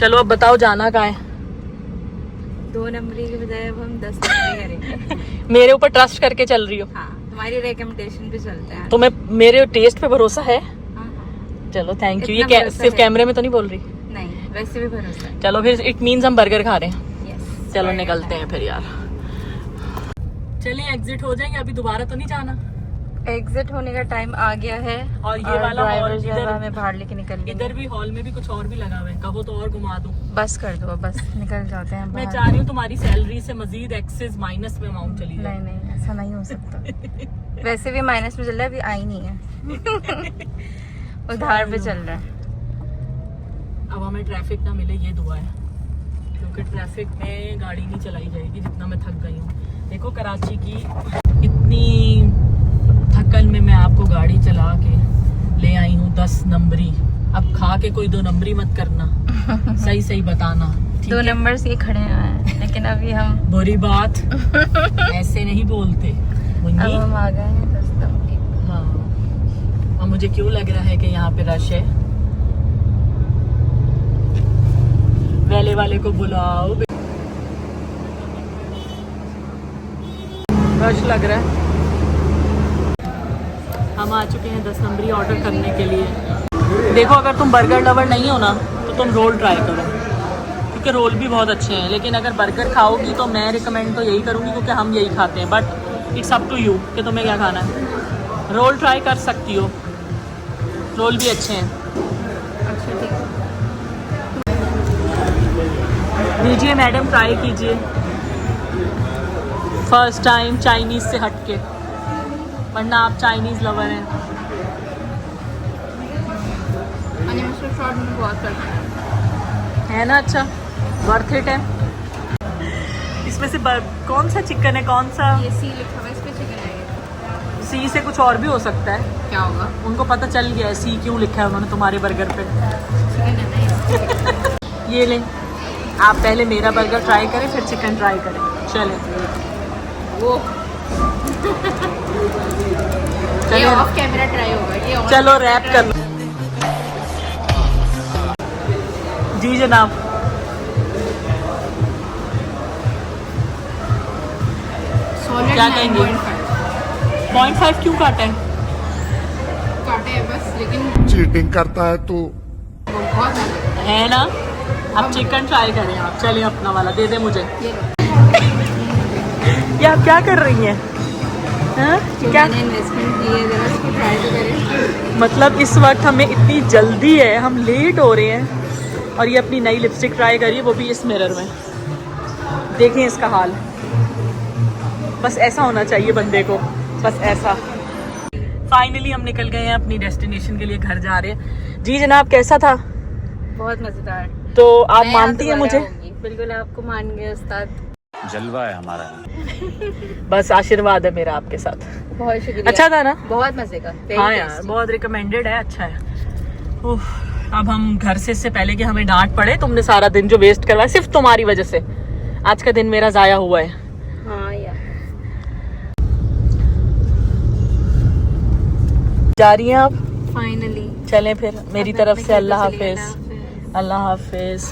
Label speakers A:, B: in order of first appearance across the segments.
A: चलो अब बताओ जाना कहाँ है?
B: 2 नंबरी के बजाय अब हम 10 नंबरी करेंगे।
A: मेरे ऊपर ट्रस्ट करके चल रही हो?
B: हाँ, तुम्हारी रिकमेंडेशन पे चलते हैं।
A: तुम्हें मेरे टेस्ट पे भरोसा है?
B: हाँ, हाँ।
A: चलो थैंक यू।
B: इतना
A: ये
B: भरोसा
A: सिर्फ
B: है।
A: कैमरे में तो नहीं बोल रही?
B: नहीं, वैसे भी भरोसा है।
A: चलो फिर इट मीन्स हम बर्गर खा रहे हैं।
B: यस,
A: चलो निकलते हैं फिर यार। चलिए एग्जिट हो जाएंगे, अभी दोबारा तो नहीं जाना।
B: एग्जिट होने का टाइम आ गया है
A: और ये वाला
B: ड्राइवर
A: हॉल
B: जो है
A: इधर
B: हमें बाहर लेके निकल गया।
A: इधर भी हॉल में भी कुछ और भी लगा हुआ है, कहो तो और घुमा दूं।
B: बस कर दो, बस निकल जाते हैं
A: मैं
B: बाहर।
A: चाह रही हूँ तुम्हारी सैलरी से मजीद एक्सेस माइनस में अमाउंट चली जाए।
B: नहीं नहीं, ऐसा नहीं हो सकता। वैसे भी माइनस में चल रहा है, अभी आई नहीं है। उधार पे चल रहा है।
A: अब हमें ट्रैफिक ना मिले ये दुआ है, क्योंकि ट्रैफिक में गाड़ी नहीं चलाई जाएगी जितना मैं थक गई हूँ। देखो कराची की इतनी थकन में मैं आपको गाड़ी चला के ले आई हूँ 10 नंबरी। अब खा के कोई 2 नंबरी मत करना, सही सही बताना।
B: 2 नंबर से खड़े हैं, लेकिन अभी हम
A: बुरी बात ऐसे नहीं बोलते।
B: अब हम आ गए हैं 10 नंबरी।
A: हाँ, और मुझे क्यों लग रहा है कि यहाँ पे रश है। वेले वाले को बुलाओ। रश लग रहा है। हम आ चुके हैं 10 नंबरी ऑर्डर करने के लिए। देखो अगर तुम बर्गर लवर नहीं हो ना तो तुम रोल ट्राई करो, क्योंकि रोल भी बहुत अच्छे हैं। लेकिन अगर बर्गर खाओगी तो मैं रिकमेंड तो यही करूँगी, क्योंकि हम यही खाते हैं। But it's up to you कि तुम्हें क्या खाना है। रोल ट्राई कर सकती हो, रोल भी अच्छे हैं।
B: अच्छा ठीक है,
A: दीजिए मैडम, ट्राई कीजिए। फर्स्ट टाइम चाइनीज़ से हटके, वरना आप चाइनीज़ लवर हैं।
B: मशरूम शॉट में बहुत पसंद
A: है ना? अच्छा, वर्थ इट है। इसमें से कौन सा चिकन है, कौन सा?
B: ये सी लिखा हुआ है, इस पे चिकन है।
A: सी से कुछ और भी हो सकता है।
B: क्या होगा?
A: उनको पता चल गया है सी क्यों लिखा है उन्होंने तुम्हारे बर्गर पे।
B: चिकन है ना।
A: ये लें, आप पहले मेरा बर्गर ट्राई करें फिर चिकन ट्राई करें। चलें
B: वो ये ऑफ कैमरा ट्राई होगा। ये ऑन
A: चलो रैप कर लो। जी जनाब। क्या कहेंगे? 0.5 क्यों काटे हैं?
B: काटे है बस, लेकिन
C: चीटिंग करता है तू।
B: बहुत
A: है ना? अब चिकन ट्राई करें आप। चलिए अपना वाला दे दे मुझे। ये आप क्या कर रही हैं? हाँ? क्या
B: इन्वेस्टमेंट की है, जरा इसको ट्राई तो करें।
A: मतलब इस वक्त हमें इतनी जल्दी है, हम लेट हो रहे हैं, और ये अपनी नई लिपस्टिक ट्राई करिए, वो भी इस मिरर में। देखें इसका हाल। बस ऐसा होना चाहिए बंदे को, बस ऐसा। फाइनली हम निकल गए हैं अपनी डेस्टिनेशन के लिए, घर जा रहे हैं। जी जनाब, कैसा था?
B: बहुत मजेदार।
A: तो आप मानती हैं मुझे?
B: बिल्कुल, आपको मान गए उस्ताद।
D: जलवा है हमारा।
A: बस आशीर्वाद है मेरा आपके साथ।
B: बहुत शुक्रिया।
A: अच्छा था ना?
B: बहुत मजे का।
A: हाँ यार, बहुत रिकमेंडेड है, अच्छा है। उफ, अब हम घर से इससे पहले कि हमें डांट पड़े, तुमने सारा दिन जो वेस्ट करवाया सिर्फ तुम्हारी वजह से, आज का दिन मेरा जाया हुआ है।
B: हाँ यार,
A: जा रही हैं आप?
B: फाइनली
A: चलें फिर मेरी
B: अपने
A: तरफ से।
B: घर
A: अल्लाह
B: को चली
A: हाफिज।
B: गई।
A: अल्लाह हाफिज।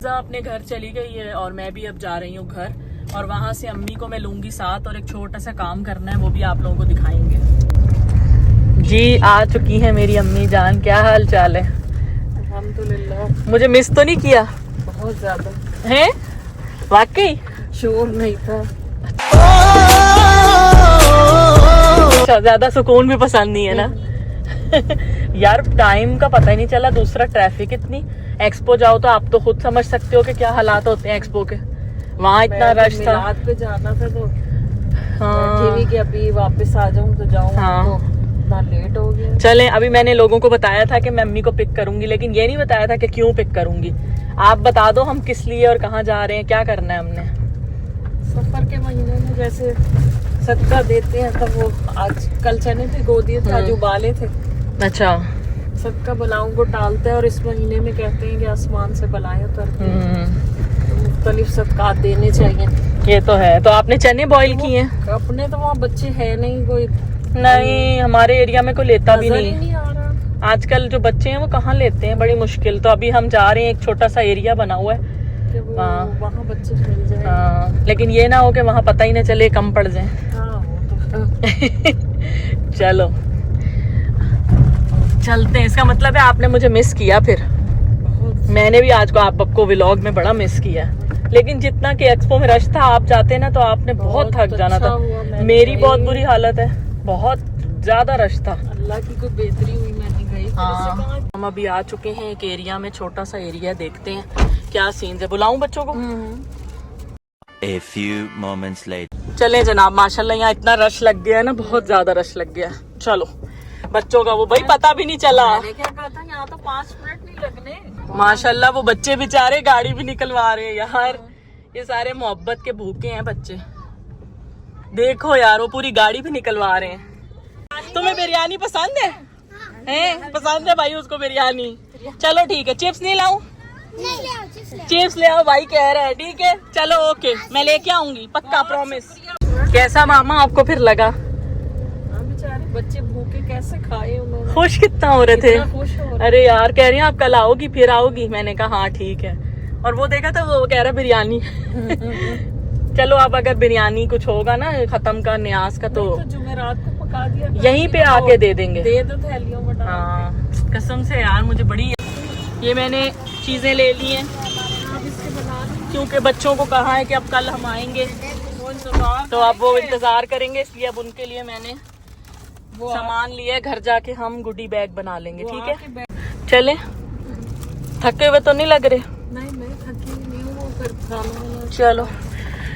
A: अपने घर चली गई है और मैं भी अब जा रही हूँ घर, और वहाँ से अम्मी को मैं लूंगी साथ, और एक छोटा सा काम करना है, वो भी आप लोगों को दिखाएंगे। जी आ चुकी है मेरी अम्मी जान, क्या हाल चाल है?
B: अल्हम्दुलिल्लाह।
A: मुझे मिस तो नहीं किया?
B: बहुत ज्यादा
A: है वाकई?
B: शोर नहीं था।
A: अच्छा, ज्यादा सुकून भी पसंद नहीं है ना? यार टाइम का पता ही नहीं चला। दूसरा ट्रैफिक इतनी, एक्सपो जाओ तो आप तो खुद समझ सकते हो कि क्या हालात होते हैं एक्सपो के। वहाँ इतना रश था।
B: रात पे जाना था तो
A: हाँ,
B: कि अभी वापस आ जाऊं तो जाऊं।
A: हाँ।
B: तो इतना लेट हो गया।
A: चलें, अभी मैंने लोगों को बताया था कि मैं अम्मी को पिक करूंगी, लेकिन ये नहीं बताया था कि क्यों पिक करूंगी। आप बता दो हम किस लिए और कहाँ जा रहे हैं, क्या करना है हमने।
B: सफर के महीने में जैसे सदका देते हैं, तब वो आज कल चने भिगो दिए थे, आज उबाले थे।
A: अच्छा।
B: सबका बलाओं को टालते हैं, और इस महीने में कहते हैं कि आसमान से बलाएं उतरती हैं, तो मुख्तलिफ सदकात देने चाहिए।
A: ये तो है। तो आपने चने बॉईल किए हैं?
B: अपने तो वहाँ बच्चे है नहीं कोई,
A: नहीं, हमारे एरिया में कोई लेता भी
B: नजर ही
A: नहीं।
B: नहीं आ रहा।
A: आजकल जो बच्चे हैं वो कहाँ लेते हैं, बड़ी मुश्किल। तो अभी हम जा रहे हैं, एक छोटा सा एरिया बना हुआ है
B: वहाँ बच्चे खेल जाए।
A: हाँ, लेकिन ये ना हो कि वहाँ पता ही ना चले कम पड़ जाए।
B: हाँ, वो तो
A: चलो चलते हैं। इसका मतलब है आपने मुझे मिस किया, फिर मैंने भी आज को आपको व्लॉग में बड़ा मिस किया। लेकिन जितना कि एक्सपो में रश था, आप जाते ना तो आपने बहुत थक जाना था। मेरी बहुत बुरी हालत है, बहुत ज्यादा रश था।
B: अल्लाह की कोई बेहतरी हुई, मैं नहीं गई।
A: हाँ, हम अभी आ चुके हैं एक एरिया में, छोटा सा एरिया, देखते हैं क्या सीन है। बुलाऊं बच्चों को?
C: A few moments later.
A: चले जनाब, माशाल्लाह यहाँ इतना रश लग गया है ना, बहुत ज्यादा रश लग गया है। चलो बच्चों का वो भाई पता भी नहीं चला।
B: मैंने क्या कहा था, यहाँ तो 5 मिनट नहीं लगने।
A: माशाल्लाह वो बच्चे बेचारे गाड़ी भी निकलवा रहे हैं यार। ये सारे मोहब्बत के भूखे हैं बच्चे। देखो यार, वो पूरी गाड़ी भी निकलवा रहे हैं। तुम्हें बिरयानी पसंद है? हैं? पसंद है भाई उसको बिरयानी। चलो ठीक है, चिप्स नहीं लाऊं? चिप्स ले आओ भाई कह रहा है। ठीक है चलो ओके, मैं लेके आऊंगी पक्का, प्रॉमिस। कैसा मामा आपको फिर लगा?
B: बेचारे बच्चे भूखे कैसे खाए उन्होंने।
A: खुश कितना हो रहे थे?
B: कितना खुश हो रहे।
A: अरे यार कह रही हैं आप कल आओगी फिर आओगी। मैंने कहा हाँ ठीक है। और वो देखा था, वो कह रहा बिरयानी। चलो अब अगर बिरयानी कुछ होगा ना खत्म का न्याज का तो
B: जुमेरात को पका दिया,
A: यहीं पे आके दे देंगे।
B: दे दो थैलियों में डाल
A: हाँ कसम से यार, मुझे बड़ी ये मैंने चीजें ले ली हैं क्योंकि बच्चों को कहा है कि अब कल हम आएंगे तो अब वो इंतजार करेंगे, इसलिए अब उनके लिए मैंने सामान लिया है। घर जाके हम गुडी बैग बना लेंगे। ठीक है चले, थके हुए तो नहीं लग रहे?
B: नहीं थकी नहीं हूँ, फिर खाना
A: चलो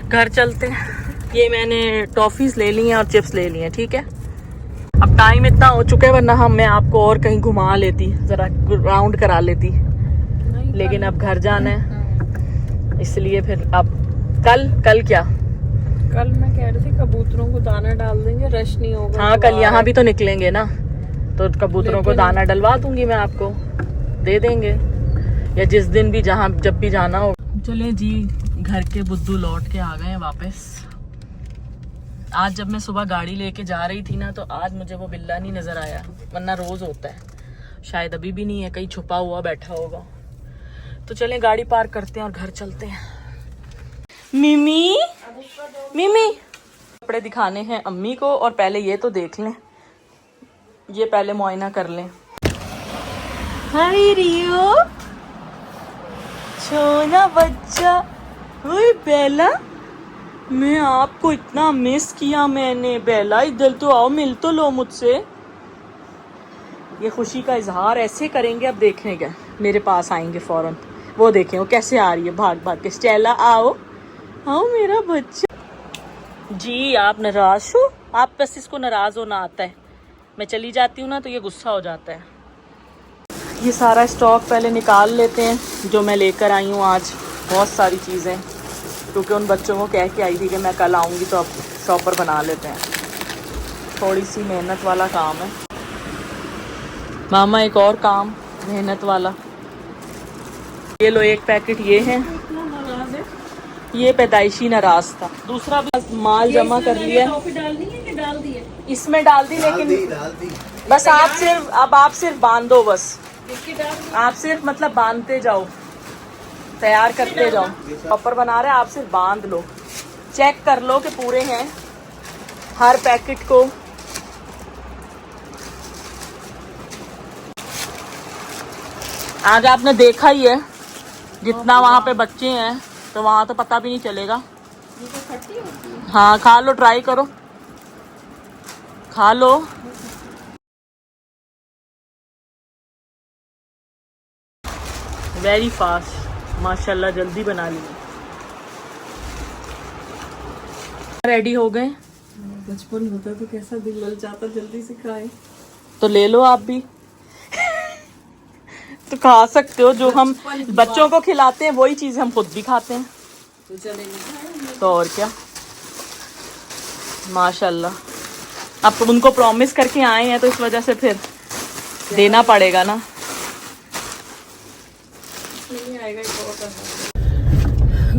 A: घर चलते हैं। ये मैंने टॉफीज ले ली हैं और चिप्स ले ली हैं। ठीक है अब टाइम इतना हो चुका है, वरना हम मैं आपको और कहीं घुमा लेती, जरा राउंड करा लेती, लेकिन अब घर जाना है इसलिए फिर अब कल क्या,
B: कल मैं कह रही थी कबूतरों को दाना डाल देंगे, रश नहीं होगा।
A: हाँ कल यहाँ भी तो निकलेंगे ना, तो कबूतरों को दाना डलवा दूंगी मैं, आपको दे देंगे, या जिस दिन भी जब भी जाना हो। चले जी, घर के बुद्धू लौट के आ गए हैं वापस। आज जब मैं सुबह गाड़ी लेके जा रही थी ना, तो आज मुझे वो बिल्ला नहीं नजर आया, वरना रोज होता है। शायद अभी भी नहीं है, कहीं छुपा हुआ बैठा होगा। तो चलें गाड़ी पार्क करते हैं और घर चलते हैं। मिमी कपड़े दिखाने हैं अम्मी को, और पहले ये तो देख लें, ये पहले मुआयना कर लें। हाय रियो, छोना बच्चा, ओए बेला, मैं आपको इतना मिस किया मैंने। बेला इधर तो आओ, मिल तो लो मुझसे। ये खुशी का इजहार ऐसे करेंगे, अब देखने का मेरे पास आएंगे फौरन। वो देखें वो कैसे आ रही है भाग भाग के। स्टेला आओ आओ मेरा बच्चा। जी आप नाराज हो? आप बस इसको नाराज होना आता है। मैं चली जाती हूँ ना तो ये गुस्सा हो जाता है। ये सारा स्टॉक पहले निकाल लेते हैं जो मैं लेकर आई हूँ आज, बहुत सारी चीज़ें, क्योंकि उन बच्चों को कह के आई थी कि मैं कल आऊँगी, तो अब शॉपर बना लेते हैं। थोड़ी सी मेहनत वाला काम है मामा, एक और काम मेहनत वाला। ये लो एक पैकेट ये है, ये पैदाइशी नाराज था। दूसरा भी माल जमा कर लिया,
B: डालनी है कि डाल दी है?
A: इसमें डाल दी, लेकिन
C: डाल दी।
A: बस आप सिर्फ बांध दो, बस आप सिर्फ मतलब बांधते जाओ, तैयार करते जाओ। प्रॉपर बना रहे, आप सिर्फ बांध लो, चेक कर लो कि पूरे हैं हर पैकेट को। आज आपने देखा ही है, जितना वहाँ पे बच्चे हैं तो वहाँ तो पता भी नहीं चलेगा।
B: ये तो खट्टी होती है।
A: हाँ खा लो, ट्राई करो, खा लो। वेरी फास्ट माशाल्लाह, जल्दी बना ली। रेडी हो गए।
B: बचपन होता तो कैसा दिल ललचाता, जल्दी से खाए।
A: तो ले लो आप भी। तो खा सकते हो, जो हम बच्चों को खिलाते हैं वही चीज हम खुद भी खाते हैं,
B: तो चलेंगे
A: तो और क्या। माशाल्लाह अब उनको प्रॉमिस करके आए हैं तो इस वजह से फिर देना पड़ेगा ना।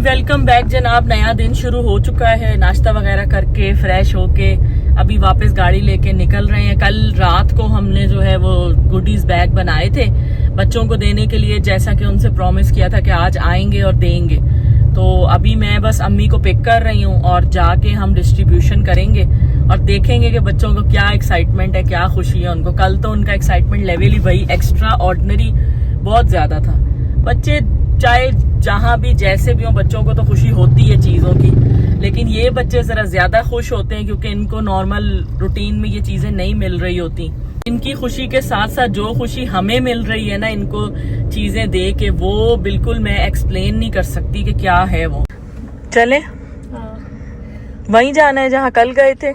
A: वेलकम बैक जनाब, नया दिन शुरू हो चुका है। नाश्ता वगैरह करके फ्रेश होके अभी वापस गाड़ी लेके निकल रहे हैं। कल रात को हमने जो है वो गुडीज बैग बनाए थे बच्चों को देने के लिए, जैसा कि उनसे प्रॉमिस किया था कि आज आएंगे और देंगे। तो अभी मैं बस अम्मी को पिक कर रही हूँ और जाके हम डिस्ट्रीब्यूशन करेंगे और देखेंगे कि बच्चों को क्या एक्साइटमेंट है, क्या खुशी है उनको। कल तो उनका एक्साइटमेंट लेवल ही वही एक्स्ट्रा ऑर्डिनरी बहुत ज्यादा था। बच्चे चाहे जहां भी जैसे भी हो, बच्चों को तो खुशी होती है चीजों की, लेकिन ये बच्चे जरा ज्यादा खुश होते हैं क्योंकि इनको नॉर्मल रूटीन में ये चीजें नहीं मिल रही होती। इनकी खुशी के साथ साथ जो खुशी हमें मिल रही है ना इनको चीजें दे के, वो बिल्कुल मैं एक्सप्लेन नहीं कर सकती कि क्या है वो। चले वहीं जाना है जहाँ कल गए थे।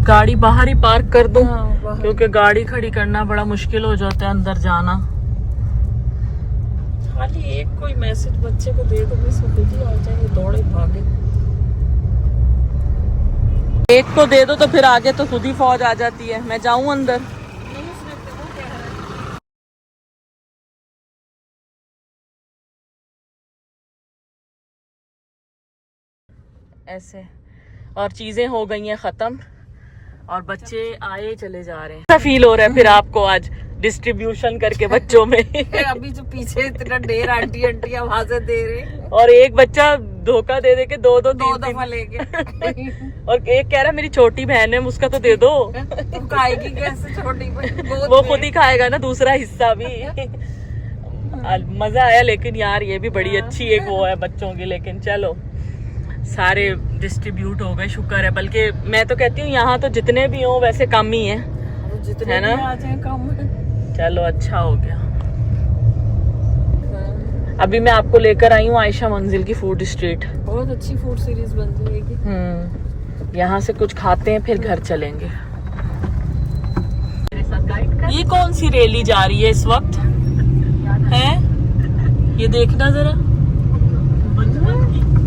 A: गाड़ी बाहर ही पार्क कर दूं क्योंकि गाड़ी खड़ी करना बड़ा मुश्किल हो जाता है अंदर जाना।
B: खाली एक कोई मैसेज बच्चे को दे दो, बस वो खुद ही आ जाए, दौड़े भागे।
A: एक को दे दो तो फिर आगे तो खुद ही फौज आ जाती है। मैं जाऊं अंदर? ऐसे और चीजें हो गई हैं खत्म और बच्चे आए चले जा रहे हैं। कैसा फील हो रहा है फिर आपको आज डिस्ट्रीब्यूशन करके बच्चों में?
B: अभी जो पीछे इतना ढेर आंटी आवाजें दे रहे
A: और एक बच्चा धोखा दे दे के दो
B: दफा लेके
A: और एक कह रहा है मेरी छोटी बहन है उसका तो दे दो।
B: तुम खाएगी कैसे छोटी
A: वो खुद ही खाएगा ना दूसरा हिस्सा भी। मजा आया लेकिन यार ये भी बड़ी अच्छी एक वो है बच्चों की। लेकिन चलो सारे डिस्ट्रीब्यूट हो गए, शुक्र है। बल्कि मैं तो कहती हूँ यहाँ तो जितने भी हो वैसे कम ही है,
B: जितने
A: है ना?
B: आ जाए कम है।
A: चलो अच्छा हो गया। अभी मैं आपको लेकर आई हूँ आयशा मंजिल की फूड स्ट्रीट।
B: बहुत अच्छी फूड सीरीज बन जाएगी।
A: यहाँ से कुछ खाते हैं फिर घर चलेंगे। ये कौन सी रैली जा रही है इस वक्त है? ये देखना जरा,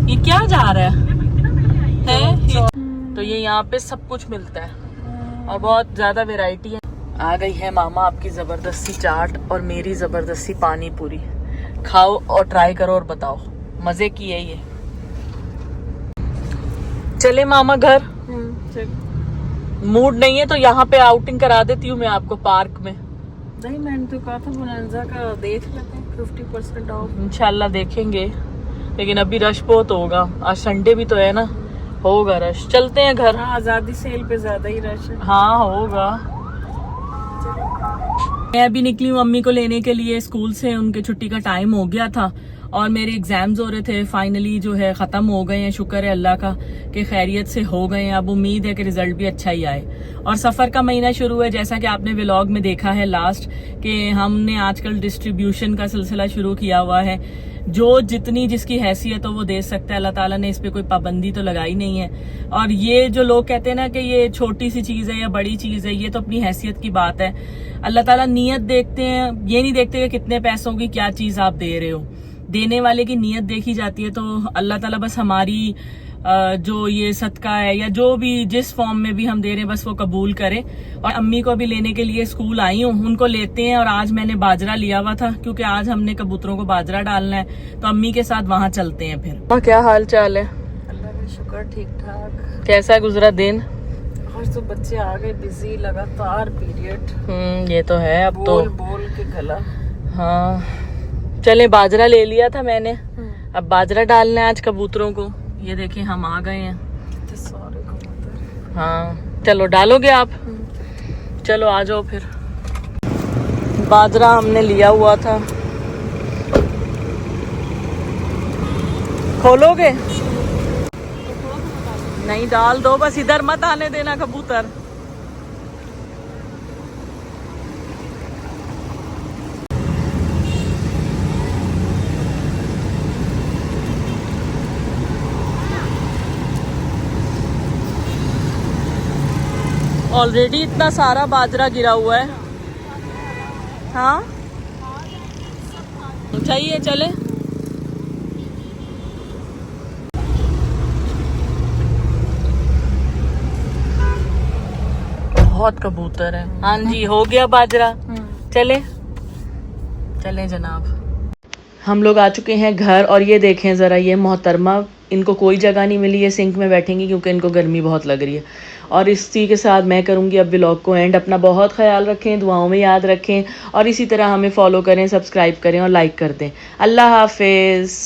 A: ये क्या जा रहा है? तो ये यहाँ पे सब कुछ मिलता है और बहुत ज्यादा वैरायटी है। आ गई है मामा आपकी जबरदस्ती चाट और मेरी जबरदस्ती पानी पूरी। खाओ और ट्राई करो और बताओ मजे की है ये। चले मामा घर? मूड नहीं है तो यहाँ पे आउटिंग करा देती हूँ मैं आपको पार्क में।
B: नहीं मैंने तो कहा था बोनांजा का देख लेते हैं 50% ऑफ।
A: इंशाल्लाह देखेंगे लेकिन अभी रश बहुत होगा। आज संडे भी तो है ना, होगा रश। चलते हैं घर।
B: हाँ आजादी सेल पे ज्यादा ही रश है।
A: हाँ होगा। मैं अभी निकली हूँ अम्मी को लेने के लिए स्कूल से। उनके छुट्टी का टाइम हो गया था और मेरे एग्जाम्स हो रहे थे, फाइनली जो है खत्म हो गए हैं। शुक्र है अल्लाह का कि खैरियत से हो गए हैं। अब उम्मीद है कि रिजल्ट भी अच्छा ही आए। और सफर का महीना शुरू है, जैसा कि आपने व्लॉग में देखा है लास्ट कि हमने आजकल डिस्ट्रीब्यूशन का सिलसिला शुरू किया हुआ है। जो जितनी जिसकी हैसियत हो वो दे सकता है, अल्लाह ताला ने इस पे कोई पाबंदी तो लगाई नहीं है। और ये जो लोग कहते हैं ना कि ये छोटी सी चीज है या बड़ी चीज है, ये तो अपनी हैसियत की बात है। अल्लाह ताला नियत देखते हैं, ये नहीं देखते कि कितने पैसों की क्या चीज आप दे रहे हो। देने वाले की नियत देखी जाती है। तो अल्लाह ताला बस हमारी जो ये सदका है या जो भी जिस फॉर्म में भी हम दे रहे हैं बस वो कबूल करे। और अम्मी को अभी लेने के लिए स्कूल आई हूँ, उनको लेते हैं। और आज मैंने बाजरा लिया हुआ था क्योंकि आज हमने कबूतरों को बाजरा डालना है, तो अम्मी के साथ वहाँ चलते हैं। फिर क्या हाल चाल है?
B: अल्लाह का शुक्र ठीक ठाक।
A: कैसा गुजरा दिन?
B: आज तो बच्चे आ गए बिजी, लगातार पीरियड।
A: ये तो है अब
B: बोल
A: तो
B: बोल के गला।
A: हाँ चले, बाजरा ले लिया था मैंने, अब बाजरा डालना है आज कबूतरों को। ये देखें हम आ गए हैं।
B: कितने सारे कबूतर।
A: हाँ चलो डालोगे आप? चलो आ जाओ फिर। बाजरा हमने लिया हुआ था। खोलोगे? नहीं डाल दो, बस इधर मत आने देना कबूतर। ऑलरेडी इतना सारा बाजरा गिरा हुआ है। हाँ चाहिए, चले। बहुत कबूतर है। हाँ जी हो गया बाजरा। चले चले जनाब। हम लोग आ चुके हैं घर और ये देखें जरा, ये मोहतरमा इनको कोई जगह नहीं मिली है सिंक में बैठेंगी क्योंकि इनको गर्मी बहुत लग रही है। और इसी के साथ मैं करूँगी अब व्लॉग को एंड। अपना बहुत ख्याल रखें, दुआओं में याद रखें और इसी तरह हमें फॉलो करें, सब्सक्राइब करें और लाइक कर दें। अल्लाह हाफिज़।